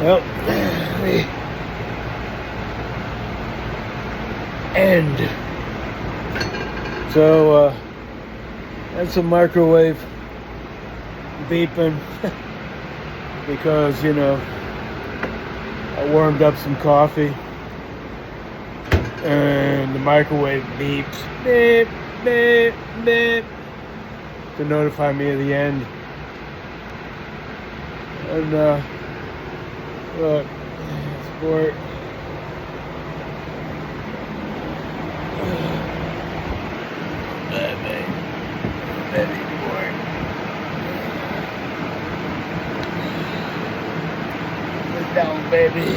Well, the end. So, that's a microwave beeping because, I warmed up some coffee and the microwave beeps, beep, beep, beep, to notify me of the end. And, look, sport. Baby boy. Get down, baby.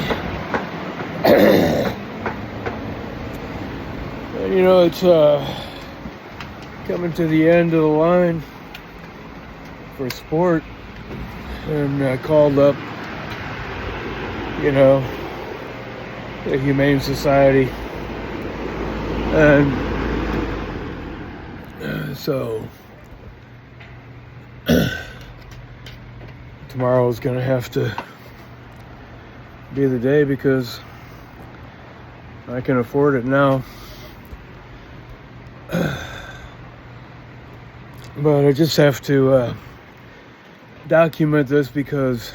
And, it's coming to the end of the line for sport, and I called up, the Humane Society, and so tomorrow's gonna have to be the day because I can afford it now. But I just have to document this because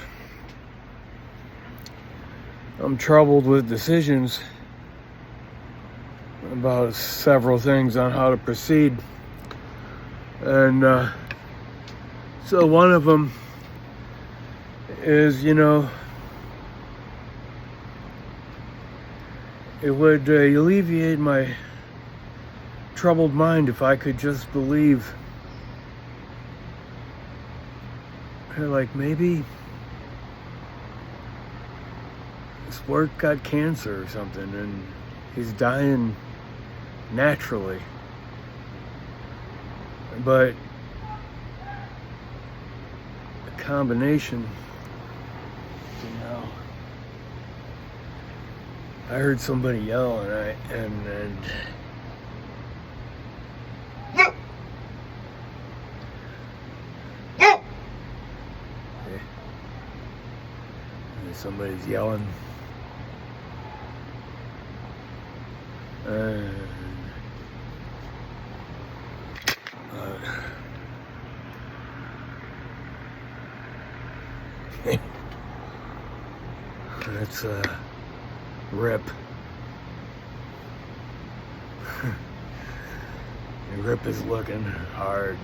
I'm troubled with decisions about several things on how to proceed. And so one of them is, it would alleviate my troubled mind if I could just believe, like, maybe Sport got cancer or something and he's dying naturally. But a combination, I heard somebody yell and somebody's yelling. And that's Rip. Rip is looking hard.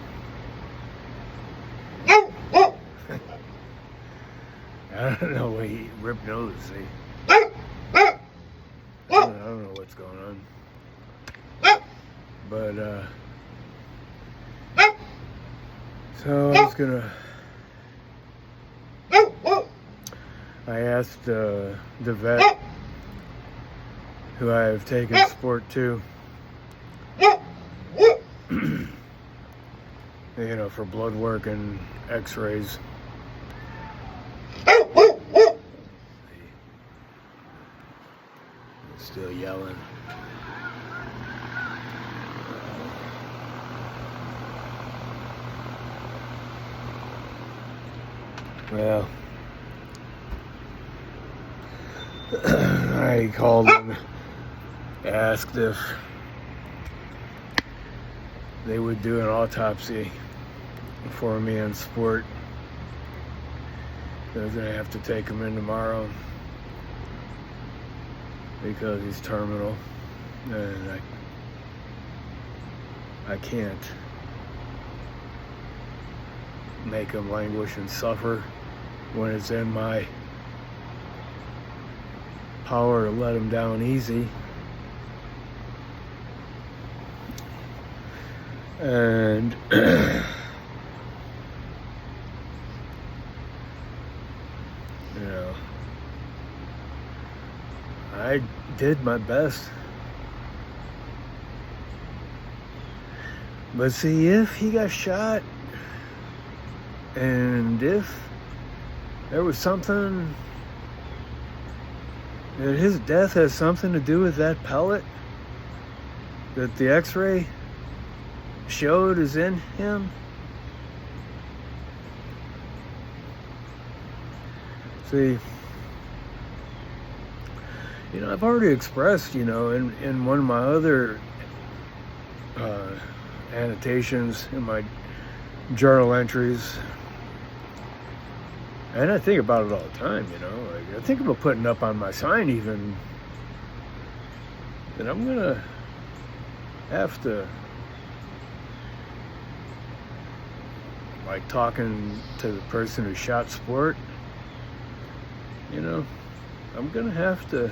I don't know what Rip knows. See? I don't know what's going on. But so I was gonna. I asked the vet who I have taken Sport to, for blood work and x-rays. Still yelling. Well, I called them, asked if they would do an autopsy for me on Sport. They're gonna have to take him in tomorrow because he's terminal, and I can't make him languish and suffer when it's in my power to let him down easy. And I did my best. But see, if he got shot, and if there was something, that his death has something to do with that pellet that the x-ray showed is in him, see, I've already expressed, in one of my other annotations in my journal entries, and I think about it all the time, like I think about putting up on my sign even that I'm gonna have to, like, talking to the person who shot Sport, I'm gonna have to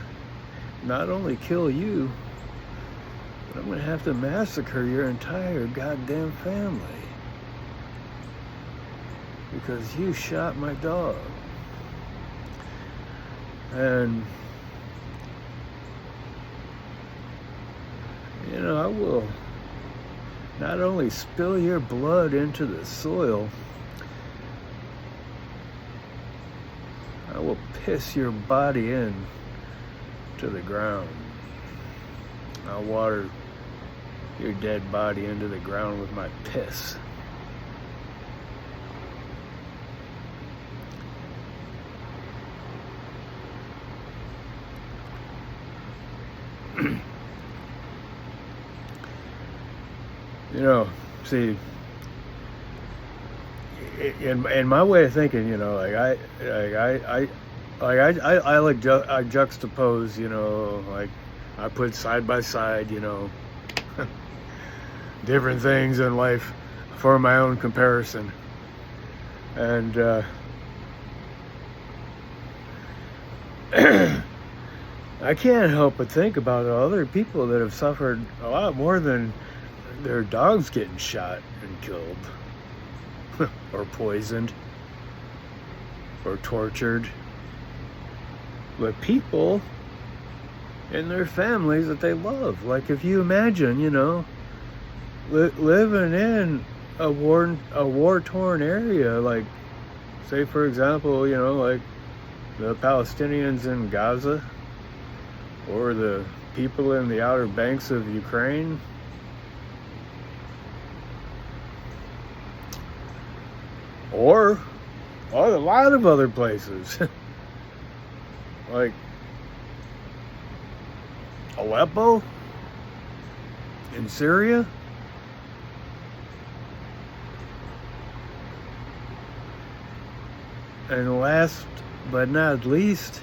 not only kill you, but I'm gonna have to massacre your entire goddamn family because you shot my dog. And I will not only spill your blood into the soil, I will piss your body in to the ground. I'll water your dead body into the ground with my piss. See, in my way of thinking, I juxtapose, like I put side by side, different things in life for my own comparison, and I can't help but think about other people that have suffered a lot more than their dogs getting shot and killed, or poisoned, or tortured. But people and their families that they love. Like, if you imagine, living in a war-torn area, like, say for example, like the Palestinians in Gaza, or the people in the Outer Banks of Ukraine, or a lot of other places, like Aleppo in Syria, and last but not least,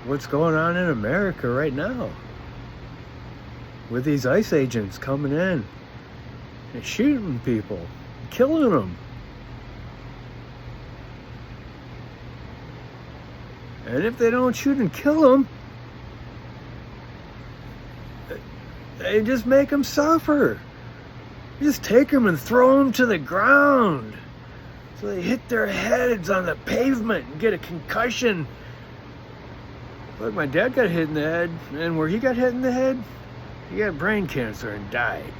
what's going on in America right now with these ICE agents coming in and shooting people, killing them. And if they don't shoot and kill them, they just make them suffer. You just take them and throw them to the ground so they hit their heads on the pavement and get a concussion. Look, my dad got hit in the head, and where he got hit in the head, he got brain cancer and died.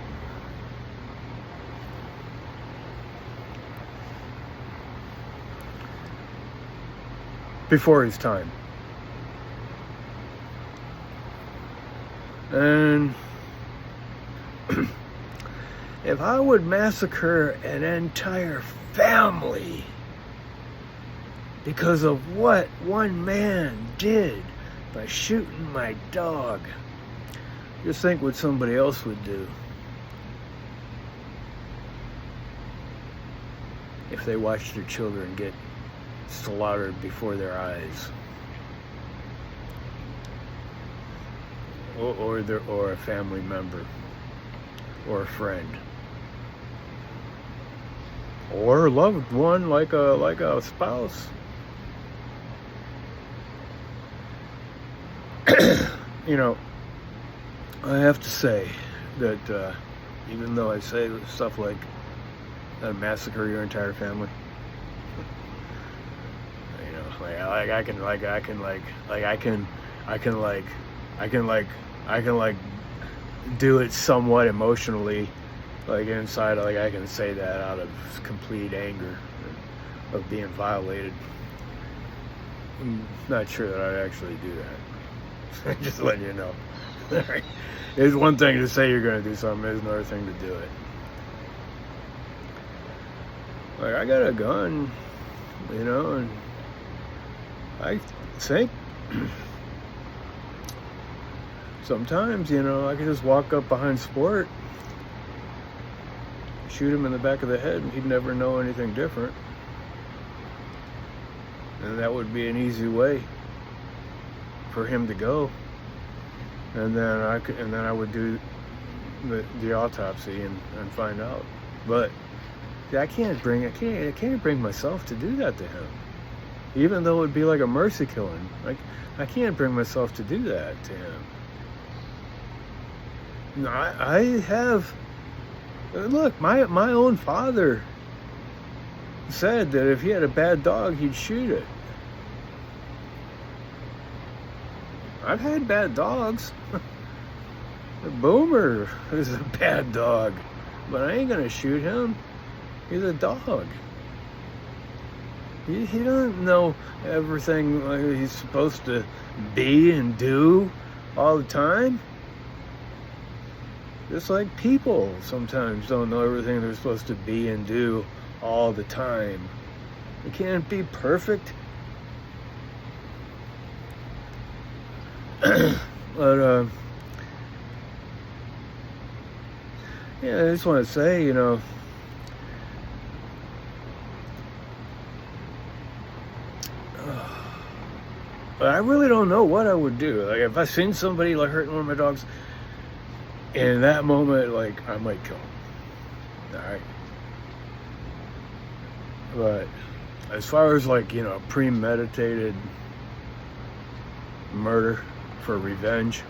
Before his time. And if I would massacre an entire family because of what one man did by shooting my dog, just think what somebody else would do if they watched their children get slaughtered before their eyes, or a family member, or a friend, or a loved one, like a spouse. I have to say that even though I say stuff like massacre your entire family, I can do it somewhat emotionally, like inside, like I can say that out of complete anger of being violated. I'm not sure that I'd actually do that. Just letting you know. It's one thing to say you're going to do something, it's another thing to do it. Like, I got a gun, and I think sometimes, you know, I could just walk up behind Sport, shoot him in the back of the head, and he'd never know anything different. And that would be an easy way for him to go. And then I would do the autopsy and find out. But I can't bring myself to do that to him. Even though it would be like a mercy killing. Like, I can't bring myself to do that to him. No, I have. Look, my own father said that if he had a bad dog, he'd shoot it. I've had bad dogs. Boomer is a bad dog, but I ain't gonna shoot him. He's a dog. He doesn't know everything like he's supposed to be and do all the time. Just like people sometimes don't know everything they're supposed to be and do all the time. They can't be perfect. But yeah, I just want to say, you know, but I really don't know what I would do. Like, if I seen somebody like hurting one of my dogs, in that moment, like, I might kill him. All right. But as far as, like, you know, premeditated murder for revenge,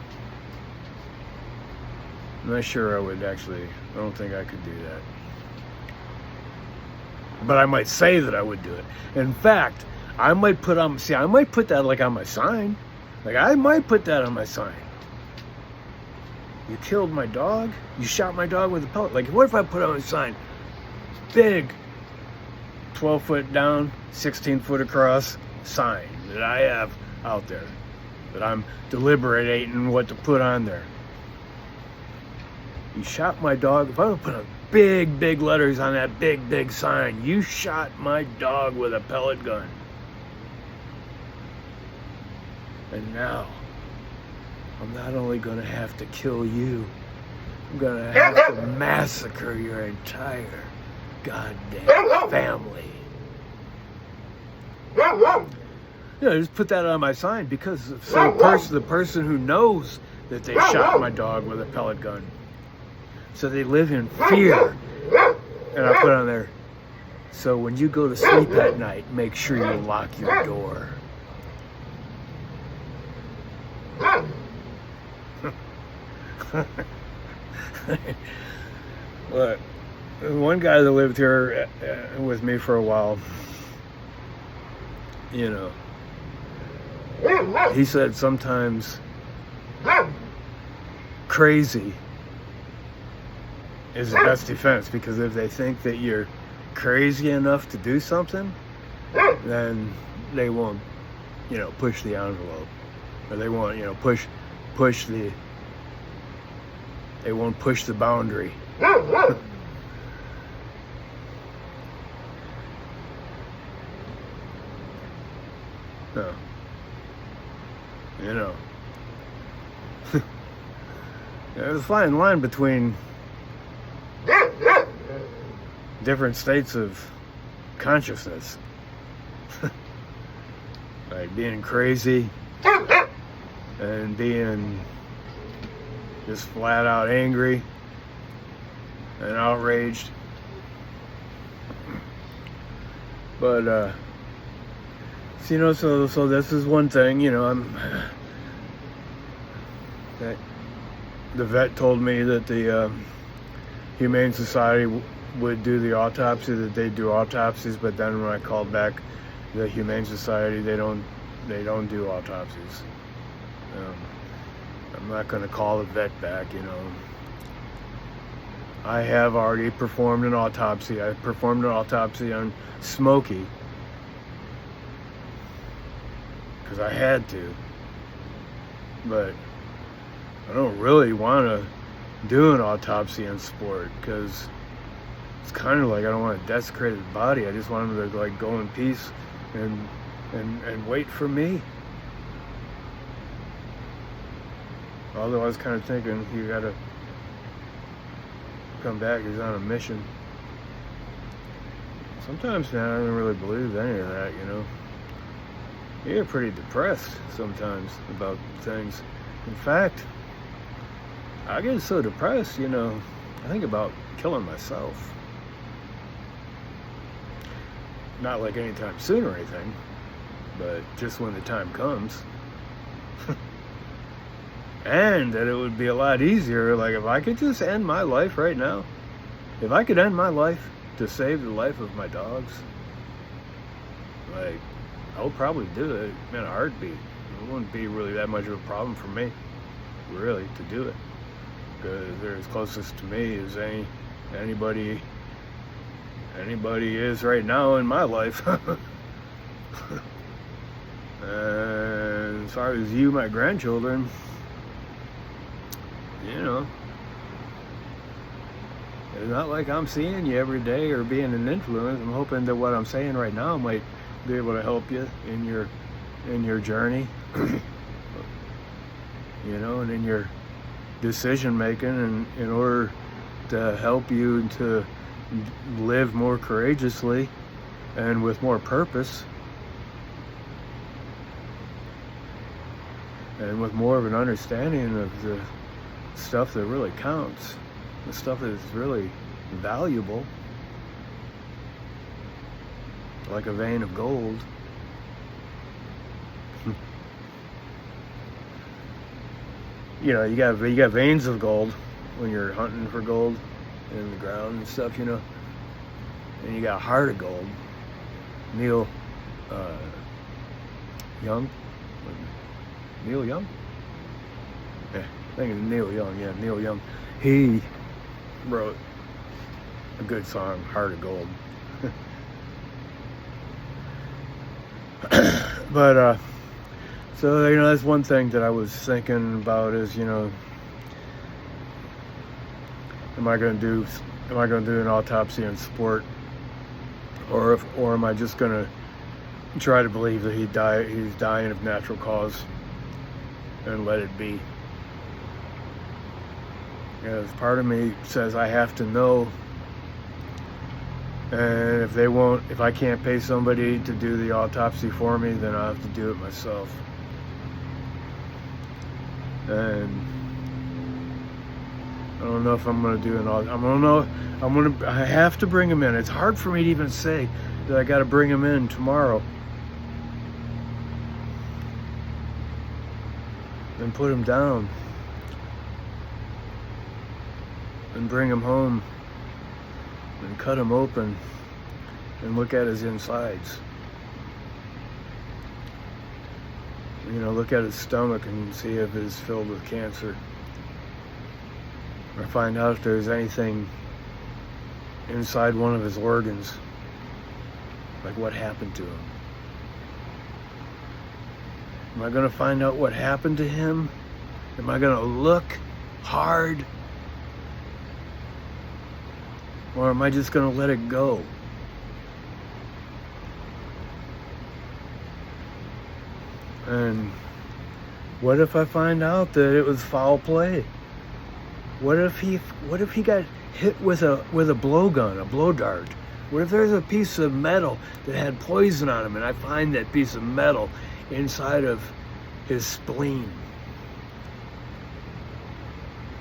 I'm not sure I would actually. I don't think I could do that. But I might say that I would do it. In fact, I might put that like on my sign. Like, I might put that on my sign. You killed my dog? You shot my dog with a pellet? Like, what if I put on a sign? Big, 12 foot down, 16 foot across sign that I have out there. That I'm deliberating what to put on there. You shot my dog. If I would put a big letters on that big sign, you shot my dog with a pellet gun. And now, I'm not only going to have to kill you, I'm going to have to massacre your entire goddamn family. You know, just put that on my sign because the person who knows that they shot my dog with a pellet gun. So they live in fear. And I put on there, so when you go to sleep at night, make sure you lock your door. Look, one guy that lived here with me for a while, you know, he said sometimes crazy is the best defense, because if they think that you're crazy enough to do something, then they won't, you know, push the envelope, or they won't, you know, they won't push the boundary. No. You know. There's a fine line between different states of consciousness. Like being crazy and being just flat out angry and outraged. But so, you know, so this is one thing, you know, that the vet told me that the Humane Society would do the autopsy, that they do autopsies, but then when I called back the Humane Society, they don't do autopsies. I'm not going to call the vet back, you know. I have already performed an autopsy. I performed an autopsy on Smokey because I had to, but I don't really want to do an autopsy on Sport because it's kind of like I don't want to desecrate his body. I just want him to like go in peace and wait for me. Although I was kind of thinking you gotta come back, he's on a mission. Sometimes, man, I don't really believe any of that, you know. You get pretty depressed sometimes about things. In fact, I get so depressed, you know, I think about killing myself. Not like anytime soon or anything, but just when the time comes. And that it would be a lot easier, like if I could just end my life right now. If I could end my life to save the life of my dogs, like, I would probably do it in a heartbeat. It wouldn't be really that much of a problem for me, really, to do it. Because they're as closest to me as anybody is right now in my life. And as far as you, my grandchildren, you know, it's not like I'm seeing you every day or being an influence. I'm hoping that what I'm saying right now might be able to help you in your journey, you know, and in your decision making, and in order to help you to live more courageously and with more purpose and with more of an understanding of the stuff that really counts, the stuff that is really valuable, like a vein of gold. You know, you got veins of gold when you're hunting for gold in the ground and stuff, you know. And you got a heart of gold. Neil Young? Neil Young? Yeah, I think it's Neil Young. Yeah, Neil Young. He wrote a good song, Heart of Gold. But so, you know, that's one thing that I was thinking about is, you know, am I going to do an autopsy on Sport, or am I just going to try to believe that he's dying of natural cause and let it be? Because part of me says I have to know, and if I can't pay somebody to do the autopsy for me, then I'll have to do it myself. And I don't know if I'm going to do I have to bring him in. It's hard for me to even say that I got to bring him in tomorrow and put him down and bring him home and cut him open and look at his insides. You know, look at his stomach and see if it's filled with cancer. Or find out if there's anything inside one of his organs. Like what happened to him. Am I going to find out what happened to him? Am I going to look hard? Or am I just going to let it go? And what if I find out that it was foul play? What if he got hit with a blowgun, a blow dart? What if there's a piece of metal that had poison on him, and I find that piece of metal inside of his spleen?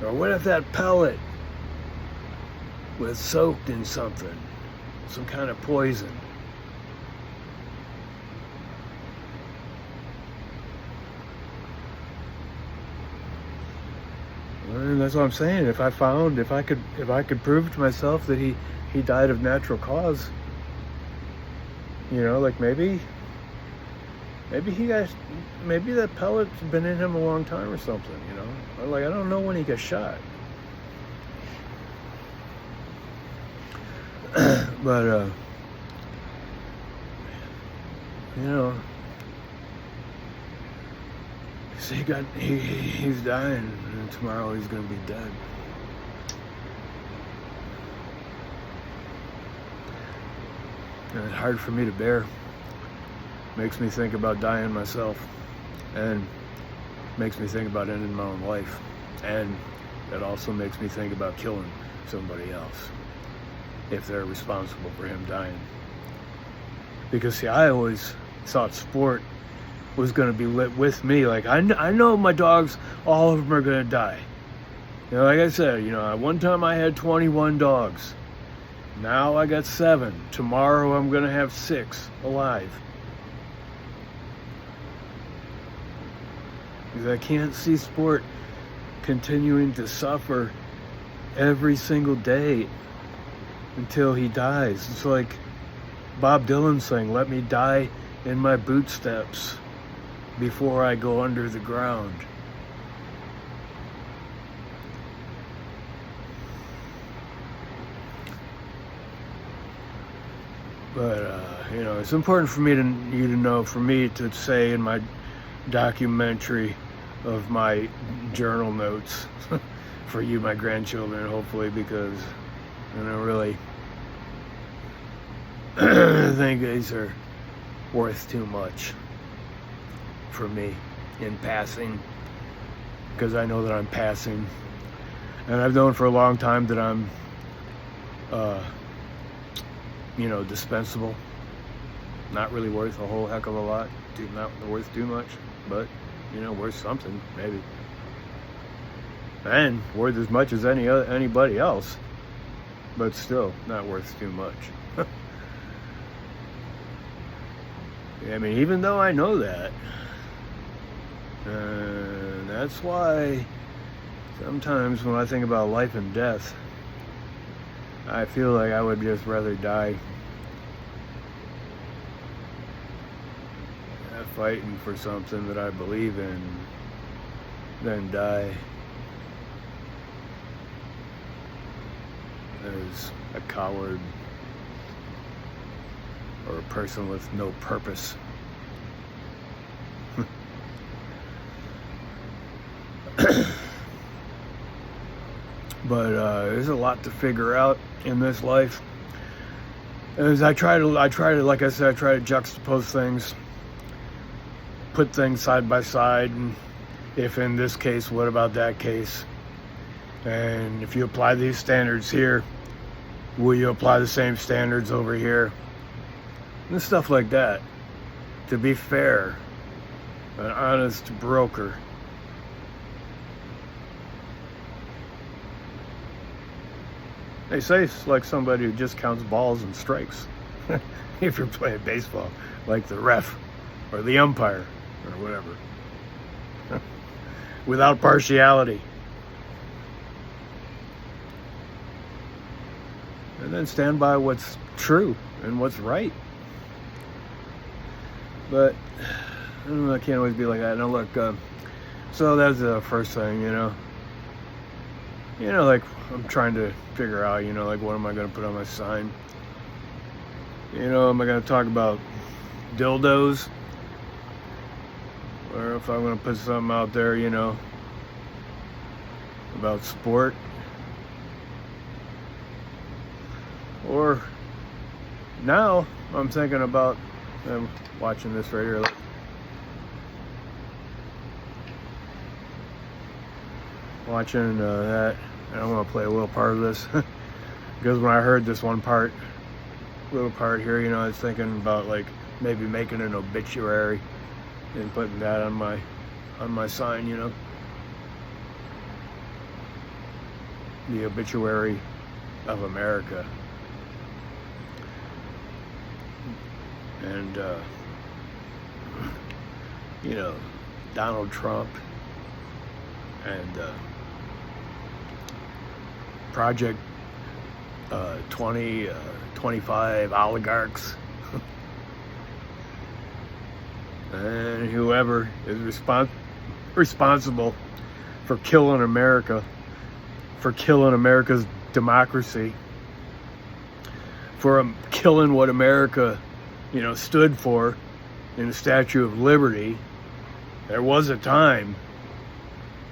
Or what if that pellet was soaked in something, some kind of poison? And that's what I'm saying. If I could prove to myself that he died of natural cause, you know, like maybe that pellet's been in him a long time or something, you know. Like, I don't know when he got shot. But you know, so he's dying, and tomorrow he's gonna be dead. And it's hard for me to bear. Makes me think about dying myself. And makes me think about ending my own life. And it also makes me think about killing somebody else if they're responsible for him dying. Because, see, I always thought sport was going to be lit with me. Like, I know my dogs, all of them are going to die. You know, like I said, you know, at one time I had 21 dogs. Now I got 7. Tomorrow I'm going to have 6 alive. Because I can't see sport continuing to suffer every single day until he dies. It's like Bob Dylan saying, "Let me die in my bootsteps before I go under the ground." But, you know, it's important for you to know, for me to say in my documentary of my journal notes for you, my grandchildren, hopefully, because, you know, really, I think these are worth too much for me in passing, because I know that I'm passing, and I've known for a long time that I'm, you know, dispensable, not really worth a whole heck of a lot, not worth too much, but, you know, worth something, maybe, and worth as much as anybody else, but still not worth too much. I mean, even though I know that, that's why sometimes when I think about life and death, I feel like I would just rather die fighting for something that I believe in than die as a coward or a person with no purpose. But there's a lot to figure out in this life. As I try to, like I said, I try to juxtapose things, put things side by side, and if in this case, what about that case? And if you apply these standards here, will you apply the same standards over here? And stuff like that. To be fair, an honest broker. They say it's like somebody who just counts balls and strikes. If you're playing baseball, like the ref or the umpire or whatever. Without partiality. And then stand by what's true and what's right. But I don't know, I can't always be like that. No, look, so that's the first thing, you know. You know, like, I'm trying to figure out, you know, like, what am I going to put on my sign? You know, am I going to talk about dildos? Or if I'm going to put something out there, you know, about sport? Or now I'm thinking about, I'm watching this right here. Watching that, and I'm going to play a little part of this. Because when I heard this little part here, you know, I was thinking about, like, maybe making an obituary and putting that on my sign, you know. The obituary of America. And, you know, Donald Trump and Project 2025 oligarchs and whoever is responsible for killing America, for killing America's democracy, for killing what America, you know, stood for in the Statue of Liberty. There was a time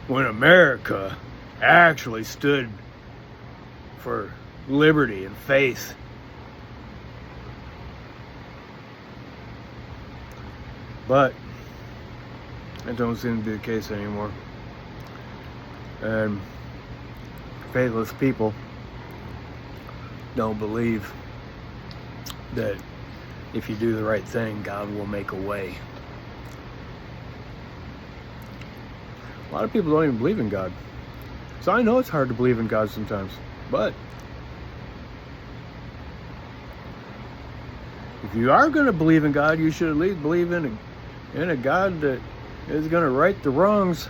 when America actually stood for liberty and faith. But That don't seem to be the case anymore. And faithless people don't believe that if you do the right thing, God will make a way. A lot of people don't even believe in God. So I know it's hard to believe in God sometimes, but if you are going to believe in God, you should at least believe in a God that is going to right the wrongs.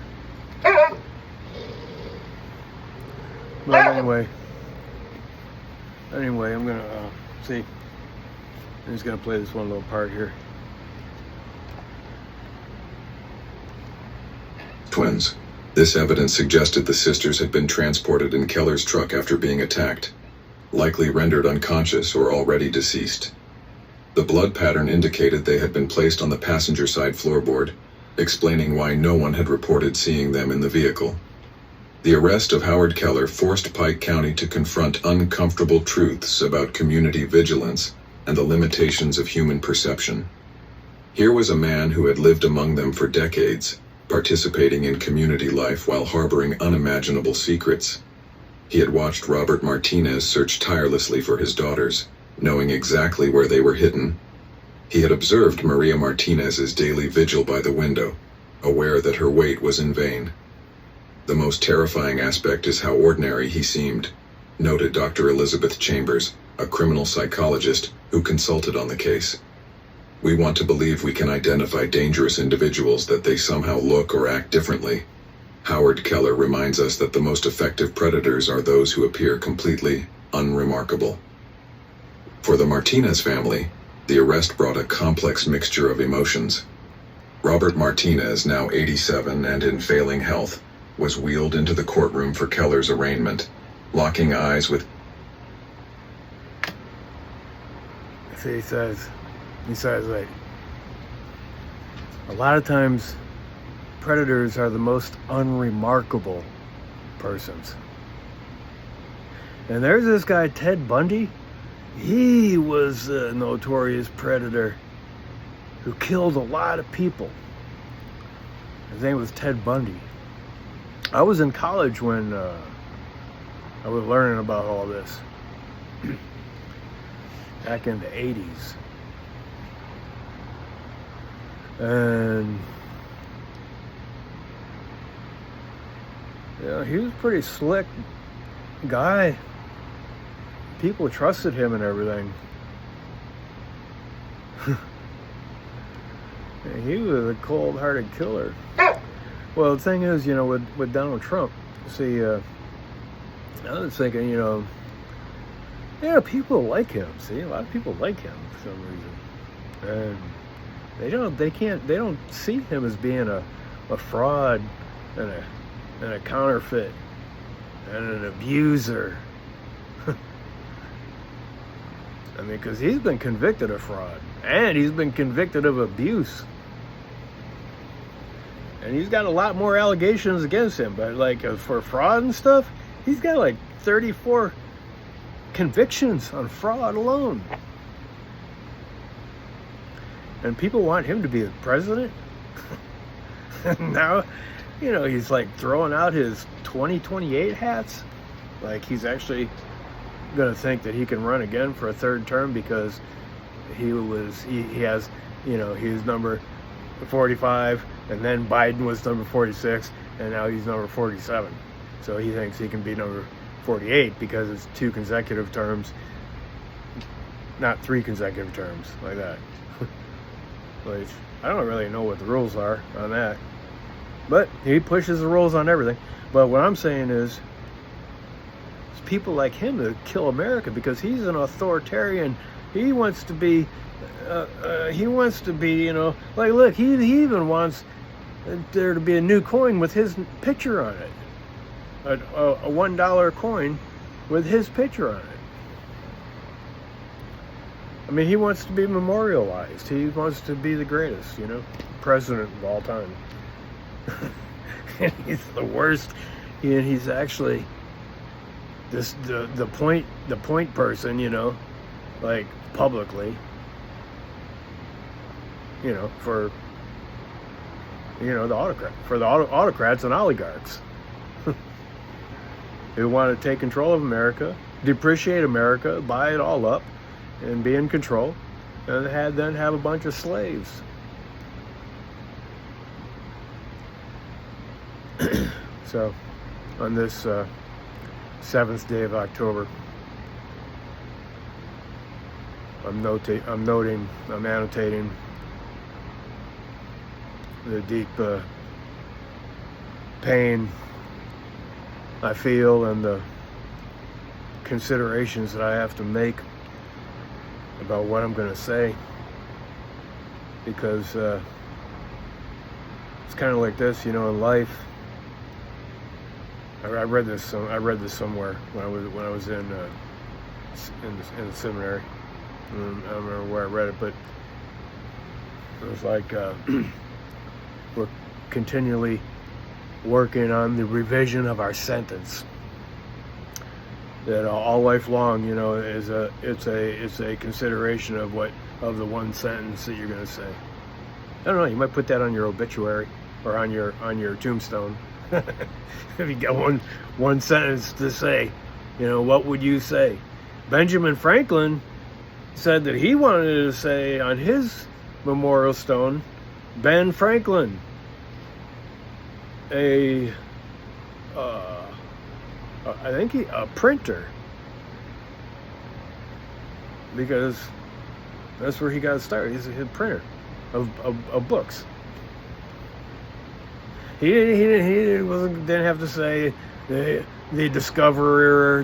But anyway, I'm going to see. I'm just going to play this one little part here. Twins. This evidence suggested the sisters had been transported in Keller's truck after being attacked, likely rendered unconscious or already deceased. The blood pattern indicated they had been placed on the passenger side floorboard, explaining why no one had reported seeing them in the vehicle. The arrest of Howard Keller forced Pike County to confront uncomfortable truths about community vigilance and the limitations of human perception. Here was a man who had lived among them for decades, participating in community life while harboring unimaginable secrets. He had watched Robert Martinez search tirelessly for his daughters, knowing exactly where they were hidden. He had observed Maria Martinez's daily vigil by the window, aware that her wait was in vain. The most terrifying aspect is how ordinary he seemed, noted Dr. Elizabeth Chambers, a criminal psychologist who consulted on the case. We want to believe we can identify dangerous individuals, that they somehow look or act differently. Howard Keller reminds us that the most effective predators are those who appear completely unremarkable. For the Martinez family, the arrest brought a complex mixture of emotions. Robert Martinez, now 87 and in failing health, was wheeled into the courtroom for Keller's arraignment, locking eyes with... He says, like, a lot of times predators are the most unremarkable persons. And there's this guy, Ted Bundy. He was a notorious predator who killed a lot of people. His name was Ted Bundy. I was in college when I was learning about all this. Back in the 80s. And yeah, he was a pretty slick guy. People trusted him and everything. He was a cold-hearted killer. Well, the thing is, with Donald Trump, see, I was thinking, people like him. See, a lot of people like him for some reason, and they don't see him as being a fraud and a counterfeit and an abuser. I mean, because he's been convicted of fraud and he's been convicted of abuse. And he's got a lot more allegations against him, but like for fraud and stuff, he's got like 34 convictions on fraud alone. And people want him to be the president. And now, he's like throwing out his 2028 hats. Like he's actually going to think that he can run again for a third term because he has, he's number 45, and then Biden was number 46, and now he's number 47. So he thinks he can be number 48 because it's 2 consecutive terms, not 3 consecutive terms, like that. Which I don't really know what the rules are on that, but he pushes the rules on everything. But what I'm saying is, it's people like him that kill America because he's an authoritarian. He wants to be, like, look, he even wants there to be a new coin with his picture on it, a $1 coin with his picture on it. I mean, he wants to be memorialized. He wants to be the greatest, president of all time. And he's the worst. And he's actually the point person, like publicly, for the autocrats and oligarchs who want to take control of America, depreciate America, buy it all up, and be in control, and then have a bunch of slaves. So, on this 7th day of October, I'm annotating the deep pain I feel and the considerations that I have to make about what I'm going to say, because it's kind of like this, in life. I read this somewhere when I was in the seminary. I don't remember where I read it, but it was like we're continually working on the revision of our sentence. That all life long, it's a consideration of the one sentence that you're going to say. I don't know. You might put that on your obituary or on your tombstone. If you got one sentence to say, what would you say? Benjamin Franklin said that he wanted to say on his memorial stone, Ben Franklin, a printer, because that's where he got started. He's a printer of books. He didn't have to say the discoverer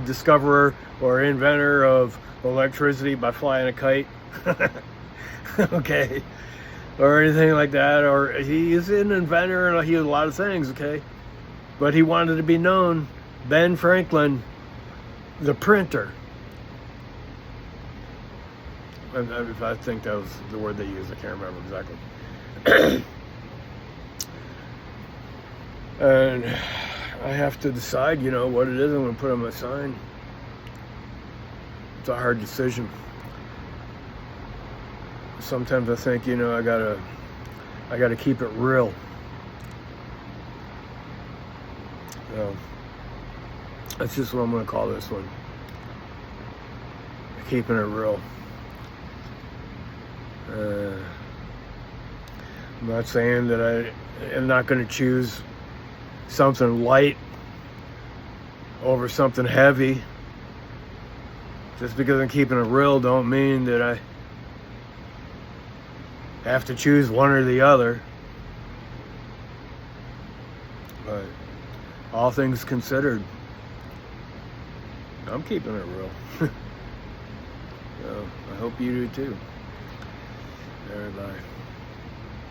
or inventor of electricity by flying a kite, okay, or anything like that. Or he's an inventor and he was a lot of things, okay, but he wanted to be known, Ben Franklin, the printer. If I think that was the word they used, I can't remember exactly. And I have to decide, what it is I'm going to put on my sign. It's a hard decision. Sometimes I think, I gotta keep it real. That's just what I'm going to call this one. Keeping it real. I'm not saying that I am not going to choose something light over something heavy. Just because I'm keeping it real don't mean that I have to choose one or the other. But all things considered, I'm keeping it real. So I hope you do too. Everybody.